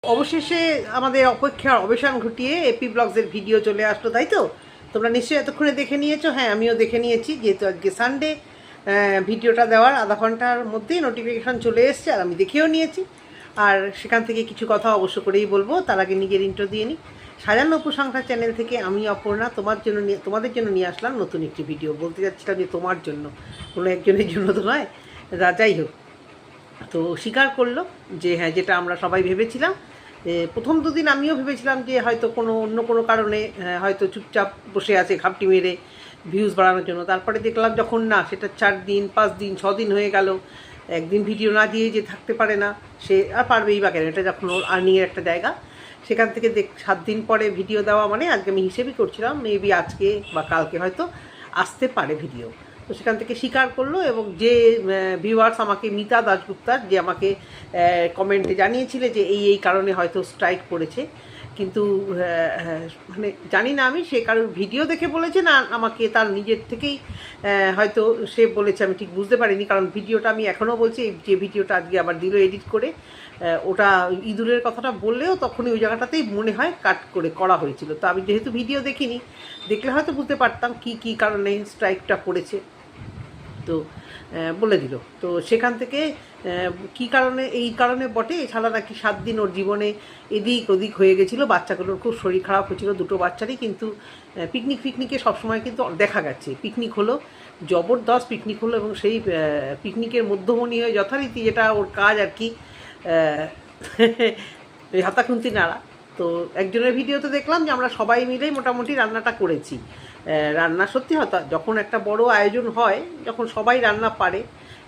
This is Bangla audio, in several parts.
অবশেষে আমাদের অপেক্ষার অবসান ঘটিয়ে এপি ব্লগসের ভিডিও চলে আসলো, তাই তো? তোমরা নিশ্চয়ই এতক্ষণে দেখে নিয়েছো। হ্যাঁ, আমিও দেখে নিয়েছি, যেহেতু আজকে সানডে। ভিডিওটা দেওয়ার আধা ঘন্টার মধ্যেই নোটিফিকেশান চলে এসছে, আর আমি দেখেও নিয়েছি। আর সেখান থেকে কিছু কথা অবশ্য করেই বলবো। তার আগে নিজের ইন্ট্রো দিয়ে নিই। সাজানো উপসংখ্যা চ্যানেল থেকে আমি অপর্ণা তোমাদের জন্য নিয়ে আসলাম নতুন একটি ভিডিও। বলতে যাচ্ছিলাম যে তোমার জন্য, কোনো একজনের জন্য তো নয়। যাই হোক, তো স্বীকার করলো যে হ্যাঁ, যেটা আমরা সবাই ভেবেছিলাম। প্রথম দুদিন আমিও ভেবেছিলাম যে হয়তো অন্য কোনো কারণে হয়তো চুপচাপ বসে আছে ঘাপটি মেরে ভিউজ বাড়ানোর জন্য। তারপরে দেখলাম যখন না, সেটা 4 দিন 5 দিন 6 দিন হয়ে গেল, একদিন ভিডিও না দিয়ে যে থাকতে পারে না, সে আর পারবেই বা কেন? এটা যখন ওর আর্নিংয়ের একটা জায়গা, সেখান থেকে 7 দিন পরে ভিডিও দেওয়া মানে আজকে আমি হিসেবই করছিলাম মেবি আজকে বা কালকে হয়তো আসতে পারে ভিডিও। তো সেখান থেকে স্বীকার করলো। এবং যে ভিউয়ার্স আমাকে, মিতা দাশগুপ্তার, যে আমাকে কমেন্টে জানিয়েছিলে যে এই কারণে হয়তো স্ট্রাইক পড়েছে, কিন্তু মানে জানি না আমি সে কারোর ভিডিও দেখে বলেছে না আমাকে তার নিজের থেকেই হয়তো সে বলেছে, আমি ঠিক বুঝতে পারিনি। কারণ ভিডিওটা আমি এখনও বলছি, যে ভিডিওটা আজকে আবার দিল এডিট করে, ওটা ইঁদুরের কথাটা বললেও তখনই ওই জায়গাটাতেই মনে হয় কাট করে করা হয়েছিল। তো আমি যেহেতু ভিডিও দেখিনি, দেখলে হয়তো বুঝতে পারতাম কি কারণে স্ট্রাইকটা পড়েছে। তো বলে দিল। তো সেখান থেকে কী কারণে, এই কারণে বটে। এছাড়া নাকি 7 দিন ওর জীবনে এদিক ওদিক হয়ে গেছিলো, বাচ্চাগুলোর খুব শরীর খারাপ হয়েছিল, দুটো বাচ্চারই। কিন্তু পিকনিকে সবসময় কিন্তু দেখা গেছে পিকনিক হলো, জবরদস্ত পিকনিক হলো। এবং সেই পিকনিকের মধ্যমণি হয়ে যথারীতি যেটা ওর কাজ আর কি, হাতাখুন্তি নাড়া। তো একজনের ভিডিওতে দেখলাম যে আমরা সবাই মিলেই মোটামুটি রান্নাটা করেছি। রান্না সত্যি হতো, যখন একটা বড় আয়োজন হয়, যখন সবাই রান্না পারে,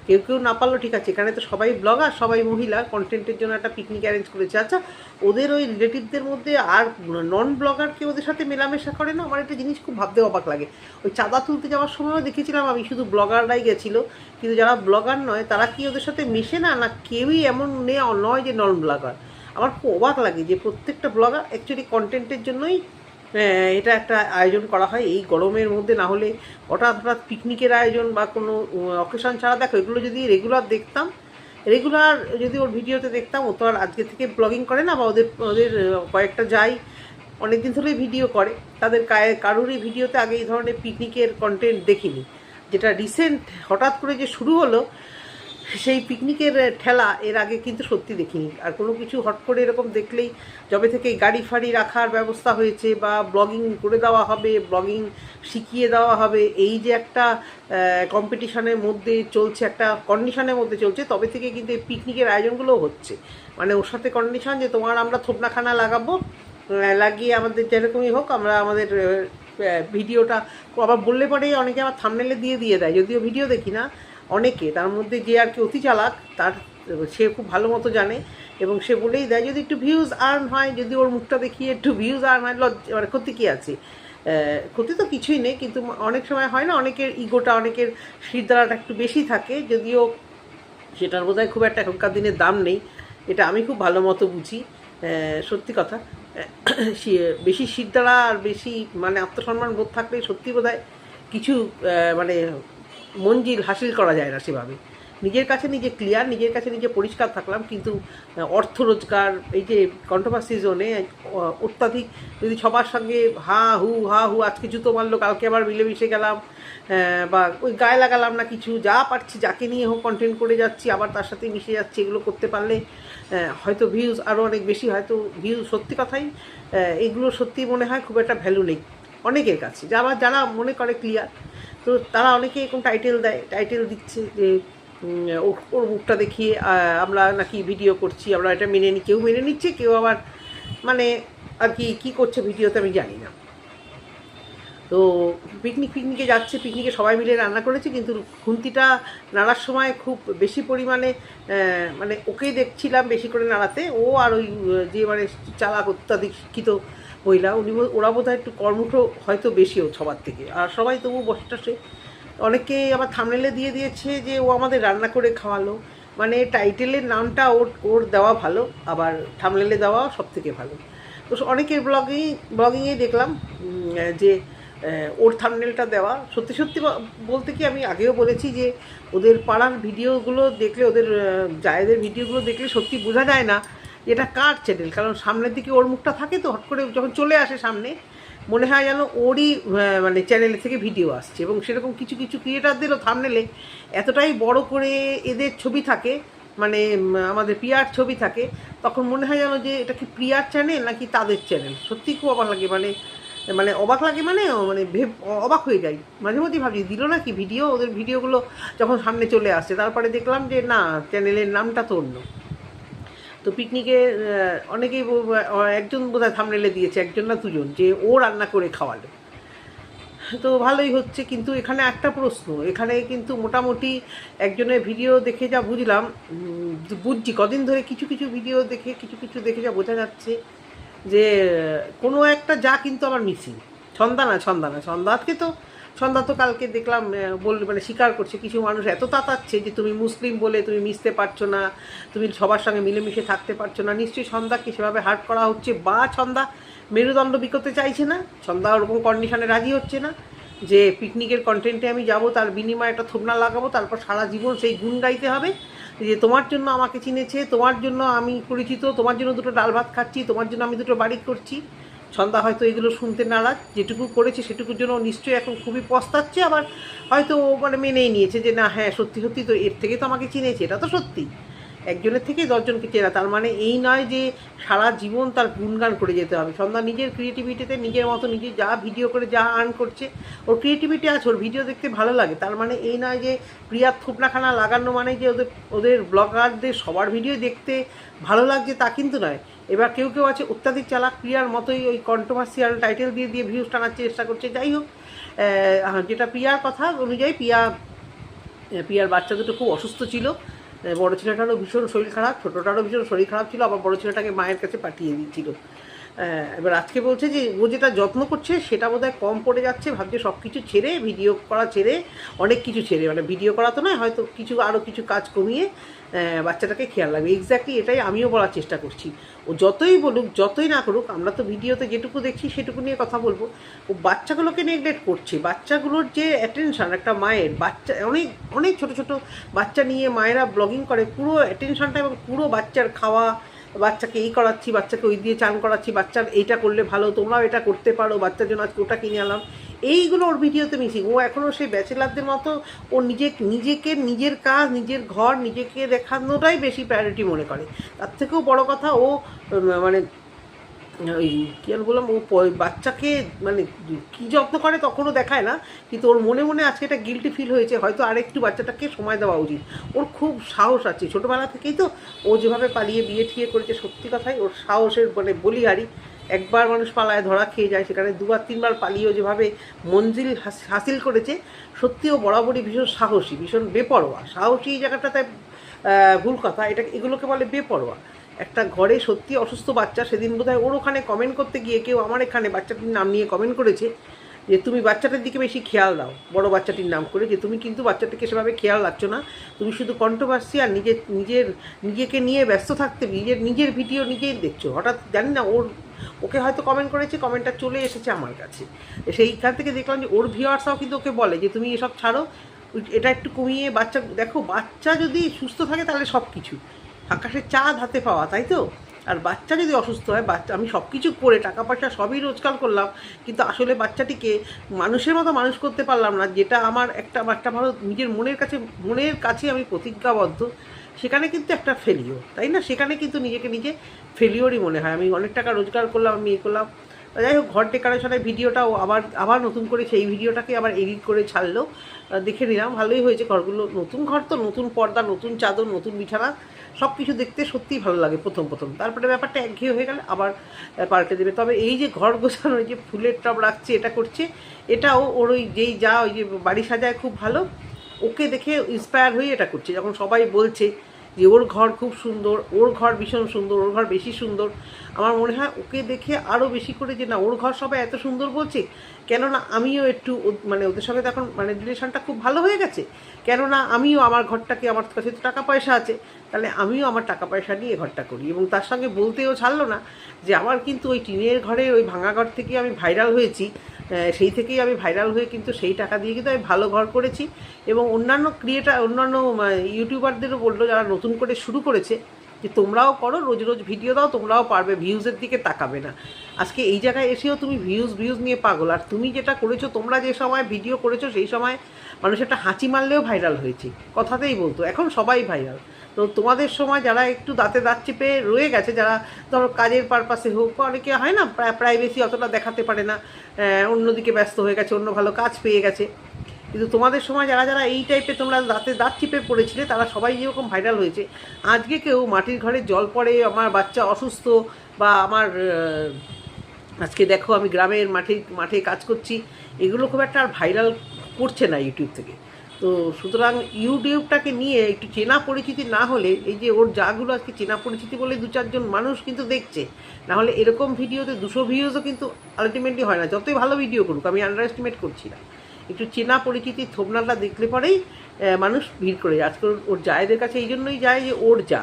কেউ না পারলো ঠিক আছে, এখানে তো সবাই ব্লগার, সবাই মহিলা, কন্টেন্টের জন্য একটা পিকনিক অ্যারেঞ্জ করেছে। আচ্ছা, ওদের ওই রিলেটিভদের মধ্যে আর নন ব্লগারকে ওদের সাথে মেলামেশা করে না? আমার একটা জিনিস খুব ভাবতে অবাক লাগে। ওই চাঁদা তুলতে যাওয়ার সময়ও দেখেছিলাম আমি শুধু ব্লগাররাই গেছিলো, কিন্তু যারা ব্লগার নয় তারা কি ওদের সাথে মেশে না? না কেউই এমন নয় যে নন ব্লগার? আমার খুব অবাক লাগে যে প্রত্যেকটা ব্লগার অ্যাকচুয়ালি কন্টেন্টের জন্যই এটা একটা আয়োজন করা হয় এই গরমের মধ্যে। না হলে হঠাৎ পিকনিকের আয়োজন বা কোনো অকেশন ছাড়া, দেখো এগুলো যদি রেগুলার দেখতাম, যদি ওর ভিডিওতে দেখতাম, ও তো আর আজকে থেকে ব্লগিং করে না, বা ওদের ওদের কয়েকটা যাই অনেক দিন ধরেই ভিডিও করে, তাদের কারোরই ভিডিওতে আগে এই ধরনের পিকনিকের কন্টেন্ট দেখিনি। যেটা রিসেন্ট হঠাৎ করে যে শুরু হলো, সেই পিকনিকের ঠেলা এর আগে কিন্তু সত্যি দেখিনি। আর কোনো কিছু হট করে এরকম দেখলেই, যবে থেকে গাড়ি ফাড়ি রাখার ব্যবস্থা হয়েছে বা ব্লগিং করে দেওয়া হবে, ব্লগিং শিখিয়ে দেওয়া হবে, এই যে একটা কম্পিটিশানের মধ্যে চলছে, একটা কন্ডিশনের মধ্যে চলছে, তবে থেকে কিন্তু এই পিকনিকের আয়োজনগুলোও হচ্ছে। মানে ওর সাথে কন্ডিশন যে আমরা থোপনাখানা লাগাবো, লাগিয়ে আমাদের যেরকমই হোক আমরা আমাদের ভিডিওটা আবার বললে পরেই অনেকে আমার থাম্বনেলে দিয়ে দেয়, যদিও ভিডিও দেখি না। অনেকে, তার মধ্যে যে আর কি অতি চালাক, সে খুব ভালো মতো জানে, এবং সে বলেই দেয় যদি একটু ভিউজ আর্ন হয়, যদি ওর মুখটা দেখিয়ে একটু ভিউজ আর্ন হয়, মানে ক্ষতি কী আছে? ক্ষতি তো কিছুই নেই, কিন্তু অনেক সময় হয় না, অনেকের ইগোটা, অনেকের শিরদাঁড়াটা একটু বেশি থাকে, যদিও সেটার বোধহয় খুব একটা এখনকার দিনে দাম নেই। এটা আমি খুব ভালো মতো বুঝি, সত্যি কথা। বেশি শিরদাঁড়া আর বেশি মানে আত্মসম্মান বোধ থাকলে সত্যি বোধহয় কিছু মানে মঞ্জিল হাসিল করা যায় না সেভাবে। নিজের কাছে নিজে ক্লিয়ার, নিজের কাছে নিজে পরিষ্কার থাকলাম, কিন্তু অর্থ রোজগার, এই যে কন্ট্রোভার্সি জোনে অত্যাধিক যদি সবার সঙ্গে হা হু আজকে জুতো মারলো, কালকে আবার মিলেমিশে গেলাম, বা ওই গায়ে লাগালাম না কিছু, যা পারছি যাকে নিয়ে হোক কন্টেন্ট করে যাচ্ছি, আবার তার সাথে মিশে যাচ্ছি, এগুলো করতে পারলে হয়তো ভিউজ আরও অনেক বেশি, হয়তো ভিউজ, সত্যি কথাই এগুলো সত্যি মনে হয় খুব একটা ভ্যালু নেই অনেকের কাছে, যারা মনে করে ক্লিয়ার। তো তারা অনেকে এরকম টাইটেল দিচ্ছে যে ওর মুখটা দেখিয়ে আমরা নাকি ভিডিও করছি, আমরা এটা মেনে নিই। কেউ মেনে নিচ্ছে, কেউ আবার মানে আর কি করছে ভিডিওতে আমি জানি না। তো পিকনিকে যাচ্ছে, পিকনিকে সবাই মিলে রান্না করেছে, কিন্তু খুন্তিটা নাড়ার সময় খুব বেশি পরিমাণে মানে ওকে দেখছিলাম বেশি করে নাড়াতে, ও আর ওই যে মানে চালাক অত্যাধিক শিক্ষিত মহিলা, ওরা বোধহয় একটু কর্মঠ হয়তো বেশিও সবার থেকে। আর সবাই তবু বসে, অনেকে আবার থাম্বনেলে দিয়ে দিয়েছে যে ও আমাদের রান্না করে খাওয়ালো। মানে টাইটেলের নামটা ওর দেওয়া ভালো, আবার থাম্বনেলে দেওয়া সব থেকে ভালো। তো অনেকের ব্লগিংয়ে দেখলাম যে ওর থাম্বনেলটা দেওয়া। সত্যি বলতে কি, আমি আগেও বলেছি যে ওদের পাড়ার ভিডিওগুলো দেখলে, ওদের জায়েদের ভিডিওগুলো দেখলে সত্যি বোঝা যায় না এটা কার চ্যানেল, কারণ সামনের দিকে ওর মুখটা থাকে তো, হট করে যখন চলে আসে সামনে মনে হয় যেন ওরই মানে চ্যানেল থেকে ভিডিও আসছে। এবং সেরকম কিছু কিছু ক্রিয়েটারদেরও থাম্বনেলে এতটাই বড় করে এদের ছবি থাকে, মানে আমাদের প্রিয়ার ছবি থাকে, তখন মনে হয় যেন যে এটা কি প্রিয়ার চ্যানেল নাকি তাদের চ্যানেল। সত্যি খুব অবাক লাগে, মানে মানে অবাক লাগে, মানে মানে অবাক হয়ে যাই মাঝে মধ্যেই, ভাবছি দিল না কি ভিডিও, ওদের ভিডিওগুলো যখন সামনে চলে আসছে তারপরে দেখলাম যে না, চ্যানেলের নামটা তো অন্য। তো পিকনিকে অনেকেই একজন বোধহয় থাম্বনেলে দিয়েছে, একজন না দুজন, যে ও রান্না করে খাওয়ালো। তো ভালোই হচ্ছে, কিন্তু এখানে একটা প্রশ্ন, এখানে কিন্তু মোটামুটি একজনের ভিডিও দেখে যা বুঝলাম, বুঝছি কদিন ধরে কিছু কিছু ভিডিও দেখে কিছু কিছু দেখে যা বোঝা যাচ্ছে যে কোনো একটা যা কিন্তু আমার মিসিং। ছন্দাকে তো ছন্দা তো কালকে দেখলাম মানে স্বীকার করছে, কিছু মানুষ এত তাতাচ্ছে যে তুমি মুসলিম বলে তুমি মিশতে পারছো না, তুমি সবার সঙ্গে মিলেমিশে থাকতে পারছো না। নিশ্চয়ই ছন্দাকে সেভাবে হার্ট করা হচ্ছে, বা ছন্দা মেরুদণ্ড বিকোতে চাইছে না, ছন্দা ওরকম কন্ডিশনে রাজি হচ্ছে না যে পিকনিকের কন্টেন্টে আমি যাব, তার বিনিময়ে একটা থোবনা লাগাবো, তারপর সারা জীবন সেই গুণ গাইতে হবে যে তোমার জন্য আমাকে চিনেছে, তোমার জন্য আমি পরিচিত, তোমার জন্য দুটো ডাল ভাত খাচ্ছি, তোমার জন্য আমি দুটো বাড়ি করছি। ছন্দা হয়তো এগুলো শুনতে নারাজ, যেটুকু করেছে সেটুকুর জন্য নিশ্চয়ই এখন খুবই পস্তাচ্ছে, আবার হয়তো মানে মেনেই নিয়েছে যে না হ্যাঁ সত্যি সত্যি তো এর থেকে তো আমাকে চিনেছে, এটা তো সত্যি, একজনের থেকেই 10জনকে চেনা, তার মানে এই নয় যে সারা জীবন তার গুণগান করে যেতে হবে। সন্ধ্যা নিজের ক্রিয়েটিভিটিতে নিজের মতো নিজে যা ভিডিও করে যা আর্ন করছে, ওর ক্রিয়েটিভিটি আছে, ওর ভিডিও দেখতে ভালো লাগে, তার মানে এই নয় যে প্রিয়ার থুপনাখানা লাগানো মানে যে ওদের ওদের ব্লগারদের সবার ভিডিও দেখতে ভালো লাগছে তা কিন্তু নয়। এবার কেউ কেউ আছে অত্যাধিক চালাক, প্রিয়ার মতোই ওই কন্ট্রোভার্সিয়াল টাইটেল দিয়ে দিয়ে ভিউজ টানার চেষ্টা করছে। যাই হোক, যেটা প্রিয়ার কথা অনুযায়ী, প্রিয়ার বাচ্চা দুটো খুব অসুস্থ ছিল, বড় ছেলেটারও ভীষণ শরীর খারাপ, ছোটোটারও ভীষণ শরীর খারাপ ছিল, আবার বড় ছেলেটাকে মায়ের কাছে পাঠিয়ে দিয়েছিল। এবার আজকে বলছে যে ও যেটা যত্ন করছে সেটা বোধহয় কম পড়ে যাচ্ছে, ভাবছে সব কিছু ছেড়ে, ভিডিও করা ছেড়ে, অনেক কিছু ছেড়ে, মানে ভিডিও করা তো নয়, হয়তো কিছু আরও কিছু কাজ কমিয়ে বাচ্চাটাকে খেয়াল রাখবে। এক্স্যাক্টলি এটাই আমিও বলার চেষ্টা করছি। ও যতই বলুক যতই না করুক, আমরা তো ভিডিওতে যেটুকু দেখছি সেটুকু নিয়ে কথা বলবো। ও বাচ্চাগুলোকে নেগলেক্ট করছে, বাচ্চাগুলোর যে অ্যাটেনশান একটা মায়ের, বাচ্চা অনেক অনেক ছোটো ছোটো বাচ্চা নিয়ে মায়েরা ব্লগিং করে, পুরো অ্যাটেনশানটা এবং পুরো বাচ্চার খাওয়া, বাচ্চাকে এই করাচ্ছি, বাচ্চাকে ওই দিয়ে চান করাচ্ছি, বাচ্চার এইটা করলে ভালো, তোমরাও এটা করতে পারো, বাচ্চার জন্য আজকে ওটা কিনে আনলাম, এইগুলো ওর ভিডিওতে মিসিং। ও এখনও সেই ব্যাচেলারদের মতো ও নিজেকে নিজের কাজ, নিজের ঘর, নিজেকে দেখানোটাই বেশি প্রায়োরিটি মনে করে। তার থেকেও বড় কথা, ও মানে ওই কী আর বললাম, ও বাচ্চাকে মানে কী যত্ন করে তখনও দেখায় না, কিন্তু ওর মনে মনে আজকে এটা গিল্টি ফিল হয়েছে, হয়তো আরেকটু বাচ্চাটাকে সময় দেওয়া উচিত। ওর খুব সাহস আছে, ছোটোবেলা থেকেই তো ও যেভাবে পালিয়ে বিয়ে ঠিয়ে করেছে, সত্যি কথাই ওর সাহসের মানে বলিহারি। একবার মানুষ পালায় ধরা খেয়ে যায়, সেখানে দুবার তিনবার পালিয়েও যেভাবে মঞ্জিল হাসিল করেছে, সত্যিও বরাবরই ভীষণ সাহসী, ভীষণ বেপরোয়া। সাহসী এই জায়গাটাতে ভুল কথা, এগুলোকে বলে বেপরোয়া। একটা ঘরে সত্যি অসুস্থ বাচ্চা, সেদিন বোধহয় ওর ওখানে কমেন্ট করতে গিয়ে কেউ আমার এখানে বাচ্চাটির নাম নিয়ে কমেন্ট করেছে যে তুমি বাচ্চাটার দিকে বেশি খেয়াল দাও, বড় বাচ্চাটির নাম করে, যে তুমি কিন্তু বাচ্চাটাকে সেভাবে খেয়াল রাখছো না, তুমি শুধু কন্ট্রোভার্সি আর নিজেকে নিয়ে ব্যস্ত থাকতে নিজের ভিডিও নিজেই দেখছো। হঠাৎ জানি না ওকে হয়তো কমেন্ট করেছে, কমেন্টটা চলে এসেছে আমার কাছে, সেইখান থেকে দেখলাম যে ওর ভিউয়ার্সরাও কিন্তু ওকে বলে যে তুমি এসব ছাড়ো, এটা একটু কমিয়ে বাচ্চা দেখো। বাচ্চা যদি সুস্থ থাকে তাহলে সব কিছু আকাশের চাঁদ হাতে পাওয়া, তাই তো? আর বাচ্চা যদি অসুস্থ হয়, বাচ্চা আমি সব কিছু করে টাকা পয়সা সবই রোজগার করলাম, কিন্তু আসলে বাচ্চাটিকে মানুষের মতো মানুষ করতে পারলাম না, যেটা আমার একটা ভালো নিজের মনের কাছে আমি প্রতিজ্ঞাবদ্ধ, সেখানে কিন্তু একটা ফেলিওর, তাই না? সেখানে কিন্তু নিজেকে নিজে ফেলিওরই মনে হয়। আমি অনেক টাকা রোজগার করলাম, আমি করলাম। যাই হোক, ঘর ডেকোরেশনের ভিডিওটাও আবার নতুন করে সেই ভিডিওটাকে আবার এডিট করে ছাড়লো, দেখে নিলাম, ভালোই হয়েছে। ঘরগুলো নতুন ঘর তো, নতুন পর্দা, নতুন চাদর, নতুন বিছানা, সব কিছু দেখতে সত্যিই ভালো লাগে প্রথম, তারপরে ব্যাপারটা একঘেয়ে হয়ে গেলে আবার পাল্টে দেবে। তবে এই যে ঘর গোছানো, যে ফুলের টব রাখছে, এটা করছে, এটাও ওর ওই ওই যে বাড়ি সাজায় খুব ভালো, ওকে দেখে ইন্সপায়ার হয়ে এটা করছে। যখন সবাই বলছে যে ওর ঘর খুব সুন্দর, ওর ঘর ভীষণ সুন্দর, ওর ঘর বেশি সুন্দর, আমার মনে হয় ওকে দেখে আরও বেশি করে যে না, ওর ঘর সবাই এত সুন্দর বলছে, কেননা আমিও একটু মানে ওদের সঙ্গে তো এখন মানে রিলেশনটা খুব ভালো হয়ে গেছে, কেননা আমিও আমার ঘরটাকে, আমার কাছে তো টাকা পয়সা আছে, তাহলে আমিও আমার টাকা পয়সা নিয়ে ঘরটা করি। এবং তার সঙ্গে বলতেও ছাড়লো না যে আমার কিন্তু ওই টিনের ঘরে, ওই ভাঙা ঘর থেকে আমি ভাইরাল হয়েছি, সেই থেকেই আমি ভাইরাল হয়ে কিন্তু সেই টাকা দিয়ে কিন্তু আমি ভালো ঘর করেছি। এবং অন্যান্য ইউটিউবারদেরও বললো, যারা নতুন করে শুরু করেছে, যে তোমরাও করো, রোজ রোজ ভিডিও দাও, তোমরাও পারবে, ভিউজের দিকে তাকাবে না। আজকে এই জায়গায় এসেও তুমি ভিউজ নিয়ে পাগল। আর তুমি যেটা করেছো, তোমরা যে সময় ভিডিও করেছো সেই সময় মানুষ একটা হাঁচি মারলেও ভাইরাল হয়েছে, কথাতেই বলতো, এখন সবাই ভাইরাল। তো তোমাদের সময় যারা একটু দাঁতে দাঁত চেপে রয়ে গেছে, যারা ধরো কাজের পারপাসে হোক বা অনেকে হয় না প্রাইভেসি অতটা দেখাতে পারে না, অন্যদিকে ব্যস্ত হয়ে গেছে, অন্য ভালো কাজ পেয়ে গেছে, কিন্তু তোমাদের সময় যারা যারা এই টাইপের তোমরা দাঁতে দাঁত চিপে পড়েছিলে তারা সবাই যেরকম ভাইরাল হয়েছে, আজকে কেউ মাটির ঘরে জল পড়ে, আমার বাচ্চা অসুস্থ, বা আমার আজকে দেখো আমি গ্রামের মাঠে কাজ করছি, এগুলো খুব একটা আর ভাইরাল করছে না ইউটিউব থেকে। তো সুতরাং ইউটিউবটাকে নিয়ে একটু চেনা পরিচিতি না হলে, এই যে ওর যাগুলো আজকে চেনা পরিচিতি বলে 2-4 জন মানুষ কিন্তু দেখছে, না হলে এরকম ভিডিওতে 200 ভিউজও কিন্তু আলটিমেটলি হয় না, যতই ভালো ভিডিও করুক, আমি আন্ডার এস্টিমেট করছি না। একটু চেনা পরিচিতি থোবনাটা দেখলে পরেই মানুষ ভিড় করে যায়। আজকাল ওর জায়েদের কাছে এই জন্যই যায় যে ওর যা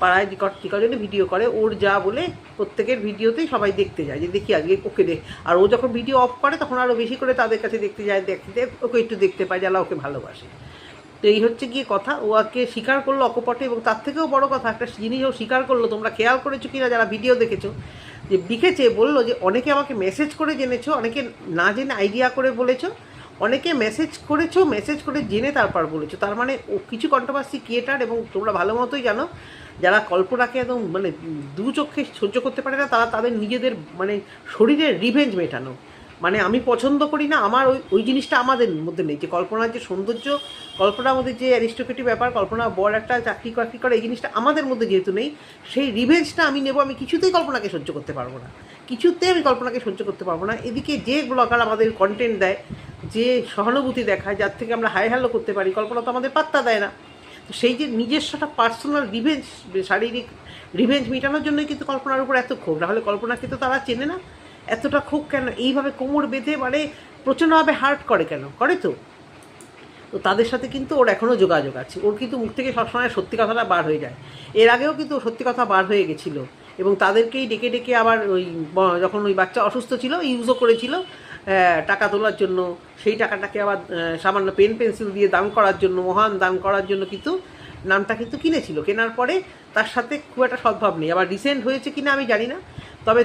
পাড়ায় যে কজনে ভিডিও করে, ওর যা বলে প্রত্যেকের ভিডিওতেই সবাই দেখতে যায়, যে দেখি আজকে ওকে দেখ। আর ও যখন ভিডিও অফ করে তখন আরও বেশি করে তাদের কাছে দেখতে যায়, দেখতে ওকে একটু দেখতে পায়, যারা ওকে ভালোবাসে। তো এই হচ্ছে গিয়ে কথা। ও আজকে স্বীকার করলো অকপটে, এবং তার থেকেও বড় কথা একটা জিনিস ও স্বীকার করলো, তোমরা খেয়াল করেছো কিনা যারা ভিডিও দেখেছো, যে লিখেছে, বললো যে অনেকে আমাকে মেসেজ করে জেনেছো, অনেকে না জেনে আইডিয়া করে বলেছো, অনেকে মেসেজ করেছো, মেসেজ করে জেনে তারপর বলেছো। তার মানে ও কিছু কন্ট্রোভার্সি ক্রিয়েটার, এবং তোমরা ভালো মতোই জানো যারা কল্পনাকে একদম মানে দু চোখে সহ্য করতে পারে না, তারা তাদের নিজেদের মানে শরীরের রিভেঞ্জ মেটানো। মানে আমি পছন্দ করি না, আমার ওই জিনিসটা আমাদের মধ্যে নেই, যে কল্পনার যে সৌন্দর্য, কল্পনার মধ্যে যে অ্যারিস্টোক্রেটিক ব্যাপার, কল্পনা বড় একটা চাকরি করে, এই জিনিসটা আমাদের মধ্যে যেহেতু নেই, সেই রিভেঞ্জটা আমি নেব। আমি কিছুতেই কল্পনাকে সহ্য করতে পারবো না, কিছুতেই আমি কল্পনাকে সহ্য করতে পারবো না। এদিকে যে ব্লগার আমাদের কন্টেন্ট দেয়, যে সহানুভূতি দেখায়, যার থেকে আমরা হাই হ্যালো করতে পারি, কল্পনা তো আমাদের পাত্তা দেয় না। তো সেই যে নিজস্ব একটা পার্সোনাল রিভেঞ্জ, শারীরিক রিভেঞ্জ মেটানোর জন্যই কিন্তু কল্পনার উপর এত ক্ষোভ, নাহলে কল্পনাকে তো তারা চেনে না। এতটা ক্ষোভ কেন, এইভাবে কোমর বেঁধে মানে প্রচণ্ডভাবে হার্ট করে কেন করে? তো তাদের সাথে কিন্তু ওর এখনও যোগাযোগ আছে, ওর কিন্তু মুখ থেকে সবসময় সত্যি কথাটা বার হয়ে যায়। এর আগেও কিন্তু সত্যি কথা বার হয়ে গেছিলো, এবং তাদেরকেই ডেকে ডেকে আবার ওই যখন ওই বাচ্চা অসুস্থ ছিল ইউজও করেছিল টাকা তোলার জন্য, সেই টাকাটাকে আবার সামান্য পেন পেন্সিল দিয়ে দান করার জন্য, মহান দান করার জন্য কিন্তু নামটা কিন্তু কিনেছিল। কেনার পরে তার সাথে খুব একটা সদ্ভাব নেই। আবার রিসেন্ট হয়েছে কিনা আমি জানি না, তবে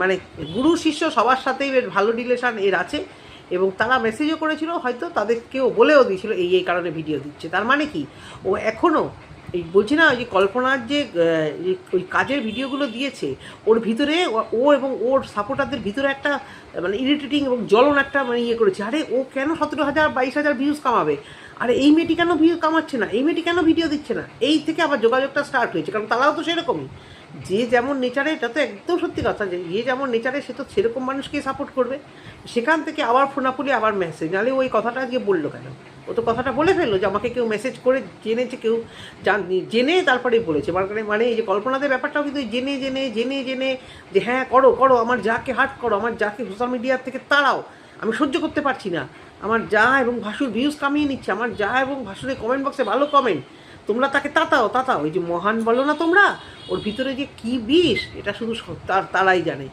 মানে গুরু শিষ্য সবার সাথেই বেশ ভালো রিলেশান এর আছে, এবং তারা মেসেজও করেছিল, হয়তো তাদেরকেও বলেও দিয়েছিল এই কারণে ভিডিও দিচ্ছে। তার মানে কি, ও এখনও এই বলছি না, ওই যে কল্পনার যে ওই কাজের ভিডিওগুলো দিয়েছে, ওর ভিতরে ও এবং ওর সাপোর্টারদের ভিতরে একটা মানে ইরিটেটিং এবং জ্বলন একটা মানে ইয়ে করেছে, আরে ও কেন 17,000 22,000 ভিউজ কামাবে, আরে এই মেয়েটি কেন ভিউ কামাচ্ছে না, এই মেয়েটি কেন ভিডিও দিচ্ছে না। এই থেকে আবার যোগাযোগটা স্টার্ট হয়েছে, কারণ তারাও তো সেরকমই, যে যেমন নেচারে, এটা তো একদম সত্যি কথা, যে যে যেমন নেচারে সে তো সেরকম মানুষকেই সাপোর্ট করবে। সেখান থেকে আবার ফোনাফুলি, আবার মেসেজ, নাহলে ওই কথাটা আজকে বললো কেন? ও তো কথাটা বলে ফেললো যে আমাকে কেউ মেসেজ করে জেনেছে, কেউ জেনে তারপরেই বলেছে। মানে এই যে কল্পনাদের ব্যাপারটাও কিন্তু জেনে জেনে জেনে জেনে যে হ্যাঁ করো করো, আমার যাকে হার্ট করো, আমার যাকে সোশ্যাল মিডিয়ার থেকে তাড়াও, আমি সহ্য করতে পারছি না, আমার যা এবং ভাসুর ভিউজ কামিয়ে নিচ্ছে, আমার যা এবং ভাসুরের কমেন্ট বক্সে ভালো কমেন্ট, তোমরা তাকে তাতাও। ওই যে মহান বলো না তোমরা, ওর ভিতরে যে কী বিষ, এটা শুধু তারাই জানে,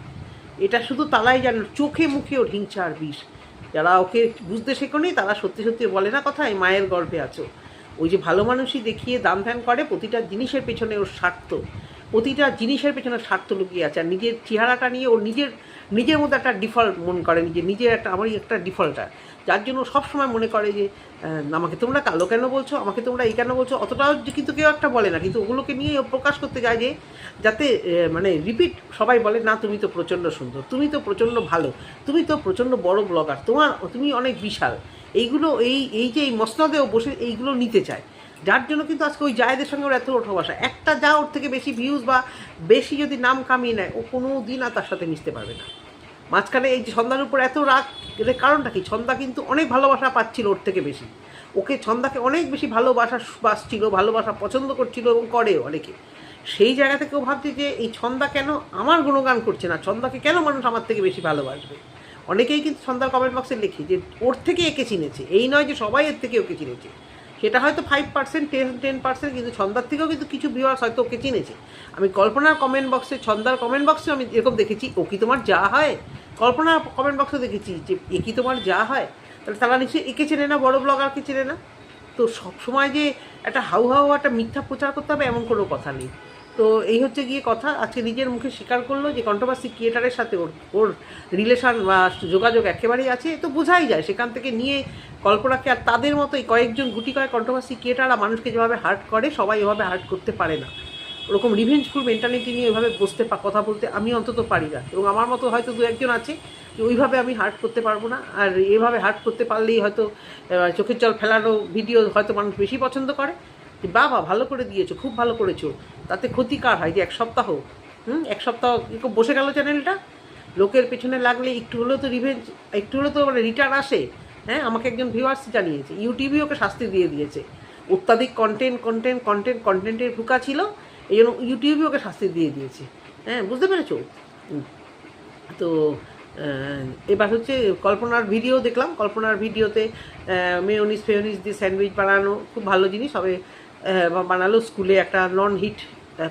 এটা শুধু তারাই জানে। চোখে মুখে ওর হিংসা আর বিষ। যারা ওকে বুঝতে শেখোনি তারা সত্যি সত্যি বলে না কথা, এই মায়ের গর্ভে আছো। ওই যে ভালো মানুষই দেখিয়ে দান ধ্যান করে, প্রতিটা জিনিসের পেছনে ওর স্বার্থ, প্রতিটা জিনিসের পেছনে স্বার্থ লুকিয়ে আছে। আর নিজের চেহারাটা নিয়ে ওর নিজের মধ্যে একটা ডিফল্ট মন করে, নিজের একটা আমারই একটা ডিফল্টার, যার জন্য সবসময় মনে করে যে আমাকে তোমরা কালো কেন বলছো, আমাকে তোমরা এই কেন বলছো, অতটাও কিন্তু কেউ একটা বলে না, কিন্তু ওগুলোকে নিয়ে প্রকাশ করতে যায় যে যাতে মানে রিপিট সবাই বলে না তুমি তো প্রচণ্ড সুন্দর, তুমি তো প্রচণ্ড ভালো, তুমি তো প্রচণ্ড বড় ব্লগার, তুমি অনেক বিশাল। এইগুলো এই যে এই মসনদেও বসে এইগুলো নিতে চায়, যার জন্য কিন্তু আজকে ওই জায়েদের সঙ্গে ওর এত ওঠা বসা। একটা যা ওর থেকে বেশি ভিউজ বা বেশি যদি নাম কামিয়ে নেয়, ও কোনো দিন আর তার সাথে মিশতে পারবে না। মাঝখানে এই যে ছন্দার উপর এত রাগ, এর কারণটা কি, ছন্দা কিন্তু অনেক ভালোবাসা পাচ্ছিল ওর থেকে বেশি, ওকে ছন্দাকে অনেক বেশি বাসছিল, ভালোবাসা পছন্দ করছিল এবং করেও অনেকে। সেই জায়গা থেকেও ভাবছি যে এই ছন্দা কেন আমার গুণগান করছে না, ছন্দাকে কেন মানুষ আমার থেকে বেশি ভালোবাসবে। অনেকেই কিন্তু ছন্দার কমেন্ট বক্সে লিখি যে ওর থেকে একে চিনেছে, এই নয় যে সবাই এর থেকে ওকে চিনেছে, সেটা হয়তো 5% 10%, কিন্তু ছন্দার থেকেও কিন্তু কিছু ভিউয়ার্স হয়তো ওকে চিনেছে। আমি কল্পনার কমেন্ট বক্সে, ছন্দার কমেন্ট বক্সে আমি এরকম দেখেছি, ও কি তোমার যা হয়, কল্পনার কমেন্ট বক্সে দেখেছি যে এ কি তোমার যা হয়, তাহলে তারা নিশ্চয়ই একে চেনে না, বড় ব্লগারকে চেনে না। তো সবসময় যে একটা হাউ একটা মিথ্যা প্রচার করতে হবে এমন কোনো কথা নেই। তো এই হচ্ছে গিয়ে কথা। আজকে নিজের মুখে স্বীকার করলো যে কন্ট্রোভার্সি ক্রিয়েটারের সাথে ওর রিলেশন বা যোগাযোগ একেবারেই আছে। তো বোঝাই যায় সেখান থেকে নিয়ে কল্পনাকে, আর তাদের মতোই কয়েকজন গুটি কয়েক কন্ট্রোভার্সি ক্রিয়েটাররা মানুষকে যেভাবে হার্ট করে, সবাই এভাবে হার্ট করতে পারে না। ওরকম রিভেঞ্জফুল মেন্টালিটি নিয়ে ওইভাবে বসতে কথা বলতে আমি অন্তত পারি না, এবং আমার মতো হয়তো দু একজন আছে যে ওইভাবে আমি হার্ট করতে পারবো না। আর এভাবে হার্ট করতে পারলেই হয়তো চোখের জল ফেলানো ভিডিও হয়তো মানুষ বেশি পছন্দ করে, যে বাবা ভালো করে দিয়েছো, খুব ভালো করেছো, তাতে ক্ষতি কার হয়? যে এক সপ্তাহ বসে গেল চ্যানেলটা, লোকের পেছনে লাগলে একটু হলেও তো রিভেঞ্জ, একটু হলেও তো মানে রিটার্ন আসে। হ্যাঁ, আমাকে একজন ভিউয়ার্স জানিয়েছে, ইউটিউবই ওকে শাস্তি দিয়ে দিয়েছে, অত্যাধিক কন্টেন্টের ভুকা ছিল, এই জন্য ইউটিউবই ওকে শাস্তি দিয়ে দিয়েছে। হ্যাঁ, বুঝতে পেরেছো? তো এবার হচ্ছে কল্পনার ভিডিও দেখলাম, কল্পনার ভিডিওতে মেয়োনিজ দিয়ে স্যান্ডউইচ বানানো খুব ভালো জিনিস, হবে বানালো, স্কুলে একটা নন হিট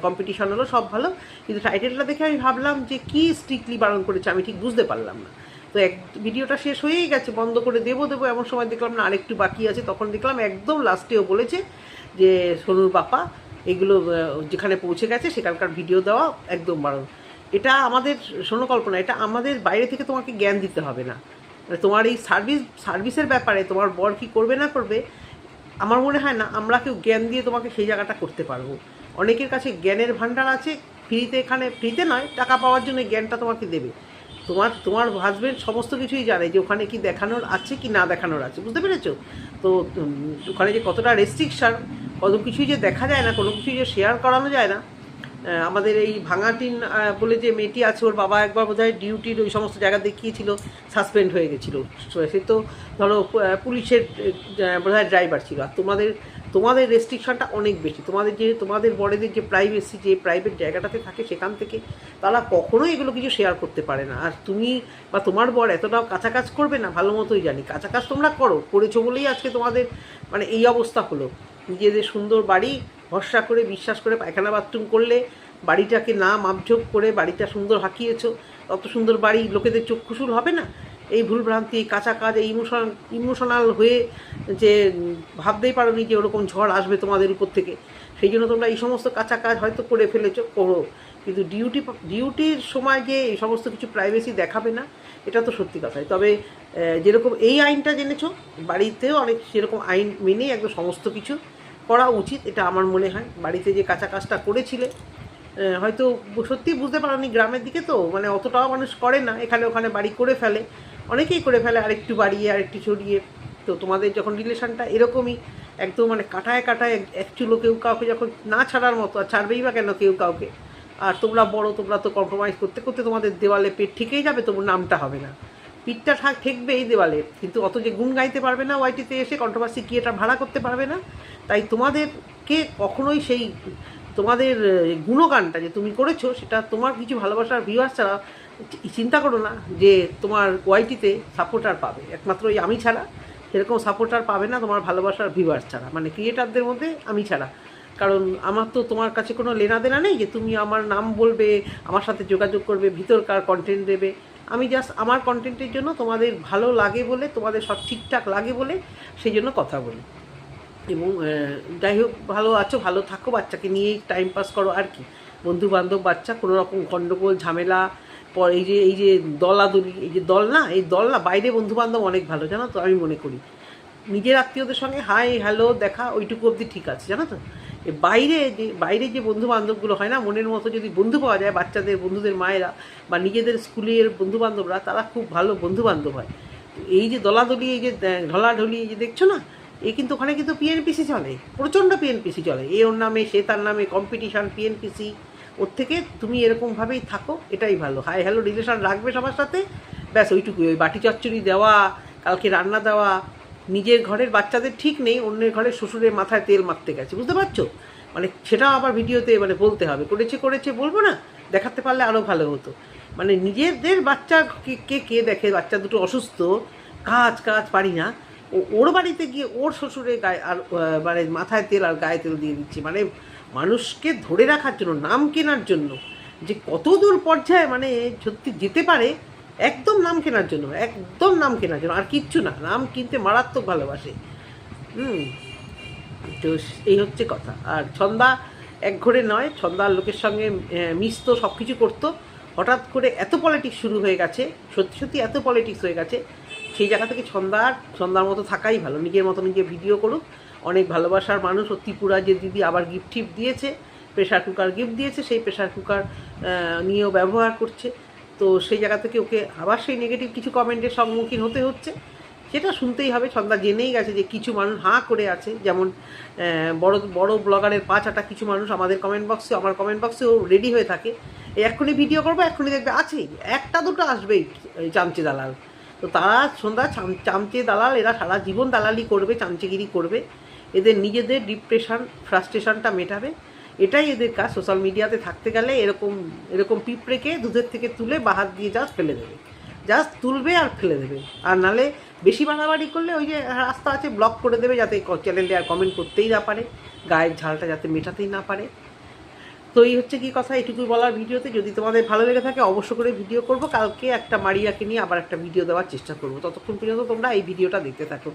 কম্পিটিশন হলো, সব ভালো। কিন্তু টাইটেলটা দেখে আমি ভাবলাম যে কী স্ট্রিক্টলি বারণ করেছে আমি ঠিক বুঝতে পারলাম না। তো ভিডিওটা শেষ হয়েই গেছে, বন্ধ করে দেবো এমন সময় দেখলাম না আরেকটু বাকি আছে, তখন দেখলাম একদম লাস্টেও বলেছে যে সোনুর বাপা এগুলো যেখানে পৌঁছে গেছে সেখানকার ভিডিও দেওয়া একদম বারণ। এটা আমাদের শোনো কল্পনা, এটা আমাদের বাইরে থেকে তোমাকে জ্ঞান দিতে হবে না। মানে তোমার এই সার্ভিসের ব্যাপারে তোমার বর কী করবে না করবে, আমার মনে হয় না আমরা কেউ জ্ঞান দিয়ে তোমাকে সেই জায়গাটা করতে পারবো। অনেকের কাছে জ্ঞানের ভাণ্ডার আছে, ফ্রিতে, এখানে ফ্রিতে নয়, টাকা পাওয়ার জন্য জ্ঞানটা তোমাকে দেবে। তোমার হাজব্যান্ড সমস্ত কিছুই জানে যে ওখানে কি দেখানোর আছে কি না দেখানোর আছে, বুঝতে পেরেছো? তো ওখানে যে কতটা রেস্ট্রিকশন, কত কিছুই যে দেখা যায় না, কোনো কিছুই যে শেয়ার করানো যায় না। আমাদের এই ভাঙাটিন বলে যে মেয়েটি আছে, ওর বাবা একবার বোধহয় ডিউটির ওই সমস্ত জায়গা দেখিয়েছিল, সাসপেন্ড হয়ে গেছিলো। সে তো ধরো পুলিশের বোধহয় ড্রাইভার ছিল। আর তোমাদের রেস্ট্রিকশনটা অনেক বেশি। তোমাদের বড়দের যে প্রাইভেসি, যে প্রাইভেট জায়গাটাতে থাকে, সেখান থেকে তারা কখনোই এগুলো কিছু শেয়ার করতে পারে না। আর তুমি বা তোমার বর এতটাও কাঁচা কাজ করবে না, ভালো মতোই জানি। কাঁচা কাজ তোমরা করেছো বলেই আজকে তোমাদের মানে এই অবস্থা হলো। নিজেদের সুন্দর বাড়ি ভরসা করে বিশ্বাস করে পায়খানা বাথরুম করলে, বাড়িটাকে না মাপঝোপ করে বাড়িটা সুন্দর হাঁকিয়েছো, অত সুন্দর বাড়ি লোকেদের চক্ষুশূল হবে না? এই ভুলভ্রান্তি, কাঁচা কাজ, এই ইমোশনাল হয়ে যে ভাবতেই পারোনি যে ওরকম ঝড় আসবে তোমাদের উপর থেকে, সেই জন্য তোমরা এই সমস্ত কাঁচা কাজ হয়তো করে ফেলেছো, করো। কিন্তু ডিউটির সময় যে এই সমস্ত কিছু প্রাইভেসি দেখাবে না, এটা তো সত্যি কথাই। তবে যেরকম এই আইনটা জেনেছো, বাড়িতেও অনেক সেরকম আইন মেনেই একদম সমস্ত কিছু করা উচিত, এটা আমার মনে হয়। বাড়িতে যে কাঁচা কাজটা করেছিলে, হয়তো সত্যিই বুঝতে পারোনি, গ্রামের দিকে তো মানে অতটাও মানুষ করে না, এখানে ওখানে বাড়ি করে ফেলে, অনেকেই করে ফেলে আরেকটু বাড়িয়ে আরেকটু ছড়িয়ে। তো তোমাদের যখন রিলেশনটা এরকমই একদম মানে কাটায় একচুলো কেউ কাউকে যখন না ছাড়ার মতো, আর ছাড়বেই বা কেন কেউ কাউকে, আর তোমরা বড়, তোমরা তো কম্প্রোমাইজ করতে করতে তোমাদের দেওয়ালে পেট ঠিকই যাবে, তোমার নামটা হবে না, পিঠটা ঠেকবে এই দেওয়ালে, কিন্তু অত যে গুণ গাইতে পারবে না, ওয়াইটিতে এসে কন্ট্রোভার্সি ক্রিয়েটার ভাড়া করতে পারবে না। তাই তোমাদেরকে কখনোই সেই তোমাদের গুণগানটা যে তুমি করেছো, সেটা তোমার কিছু ভালোবাসার ভিউয়ার্স ছাড়া চিন্তা করো না যে তোমার ওয়াইটিতে সাপোর্টার পাবে, একমাত্র ওই আমি ছাড়া সেরকম সাপোর্টার পাবে না তোমার ভালোবাসার ভিউয়ার্স ছাড়া, মানে ক্রিয়েটারদের মধ্যে আমি ছাড়া। কারণ আমার তো তোমার কাছে কোনো লেনা দেনা নেই যে তুমি আমার নাম বলবে, আমার সাথে যোগাযোগ করবে, ভিতরকার কন্টেন্ট দেবে। আমি জাস্ট আমার কন্টেন্টের জন্য তোমাদের ভালো লাগে বলে, তোমাদের সব ঠিকঠাক লাগে বলে সেই জন্য কথা বলি। এবং যাই হোক, ভালো আছো, ভালো থাকো, বাচ্চাকে নিয়েই টাইম পাস করো আর কি। বন্ধু বান্ধব, বাচ্চা, কোনো রকম গণ্ডগোল ঝামেলা, পর এই যে দলাদলি, এই যে দল না বাইরে বন্ধুবান্ধব অনেক ভালো, জানো তো, আমি মনে করি। নিজের আত্মীয়দের সঙ্গে হাই হ্যালো দেখা ওইটুকু অবধি ঠিক আছে, জানো তো। বাইরে যে বন্ধু বান্ধবগুলো হয় না, মনের মতো যদি বন্ধু পাওয়া যায়, বাচ্চাদের বন্ধুদের মায়েরা বা নিজেদের স্কুলের বন্ধু বান্ধবরা, তারা খুব ভালো বন্ধু বান্ধব হয়। এই যে দলাদলি, এই যে ঢলাঢলি, এই যে দেখছো না, এই কিন্তু ওখানে কিন্তু পিএনপিসি চলে, প্রচণ্ড পিএনপিসি চলে, এ ওর নামে সে তার নামে কম্পিটিশান, পিএনপিসি। ওর থেকে তুমি এরকমভাবেই থাকো, এটাই ভালো। হাই হ্যালো রিলেশন রাখবে সবার সাথে, ব্যাস ওইটুকুই। ওই বাটি চচ্চড়ি দেওয়া, কালকে রান্না দেওয়া, নিজের ঘরের বাচ্চাদের ঠিক নেই, অন্যের ঘরের শ্বশুরের মাথায় তেল মারতে গেছে, বুঝতে পারছো? মানে সেটাও আবার ভিডিওতে মানে বলতে হবে, করেছে বলবো না, দেখাতে পারলে আরও ভালো হতো। মানে নিজেদের বাচ্চা কে দেখে, বাচ্চা দুটো অসুস্থ, কাজ পারি না, ওর বাড়িতে গিয়ে ওর শ্বশুরের গায়ে আর মানে মাথায় তেল আর গায়ে তেল দিয়ে দিচ্ছে, মানে মানুষকে ধরে রাখার জন্য, নাম কেনার জন্য, যে কত দূর পর্যায়ে মানে সত্যি যেতে পারে, একদম নাম কেনার জন্য, আর কিচ্ছু না, নাম কিনতে মারাত্মক ভালোবাসে। তো এই হচ্ছে কথা। আর ছন্দা একঘরে নয়, ছন্দার লোকের সঙ্গে মিশতো, সব কিছু করতো। হঠাৎ করে এত পলিটিক্স শুরু হয়ে গেছে, সত্যি সত্যি এত পলিটিক্স হয়ে গেছে, সেই জায়গা থেকে ছন্দার মতো থাকাই ভালো। নিজের মতো নিজে ভিডিও করুক, অনেক ভালোবাসার মানুষ। ও ত্রিপুরা যে দিদি আবার গিফট টিফট দিয়েছে, প্রেশার কুকার গিফট দিয়েছে, সেই প্রেশার কুকার নিয়েও ব্যবহার করছে। তো সেই জায়গা থেকে ওকে আবার সেই নেগেটিভ কিছু কমেন্টের সম্মুখীন হতে হচ্ছে, সেটা শুনতেই হবে। ছন্দা জেনেই গেছে যে কিছু মানুষ হাঁ করে আছে, যেমন বড় বড় ব্লগারের পাঁচ আটা কিছু মানুষ আমাদের কমেন্ট বক্সে, আমার কমেন্ট বক্সেও রেডি হয়ে থাকে, এক্ষুনি ভিডিও করবো, এক্ষুনি দেখবে আছেই, একটা দুটো আসবেই চামচে দালাল। তো তারা সন্ধ্যা চামচে দালাল, এরা সারা জীবন দালালি করবে, চামচেগিরি করবে, এদের নিজেদের ডিপ্রেশন ফ্রাস্ট্রেশনটা মেটাবে, এটাই এদের কাজ। সোশ্যাল মিডিয়াতে থাকতে গেলে এরকম পিঁপড়েকে দুধের থেকে তুলে বাহাত দিয়ে জাস্ট ফেলে দেবে, জাস্ট তুলবে আর ফেলে দেবে। আর নালে বেশি বাড়াবাড়ি করলে ওই যে রাস্তা আছে, ব্লক করে দেবে, যাতে চ্যানেলে আর কমেন্ট করতেই না পারে, গায়ের ঝালটা যাতে মেটাতেই না পারে। তো এই হচ্ছে কি কথা, এটুকুই বলার ভিডিওতে। যদি তোমাদের ভালো লেগে থাকে অবশ্য করে ভিডিও করব, কালকে একটা মারিয়াকে নিয়ে আবার একটা ভিডিও দেওয়ার চেষ্টা করব। ততক্ষণ পর্যন্ত তোমরা এই ভিডিওটা দেখতে থাকো।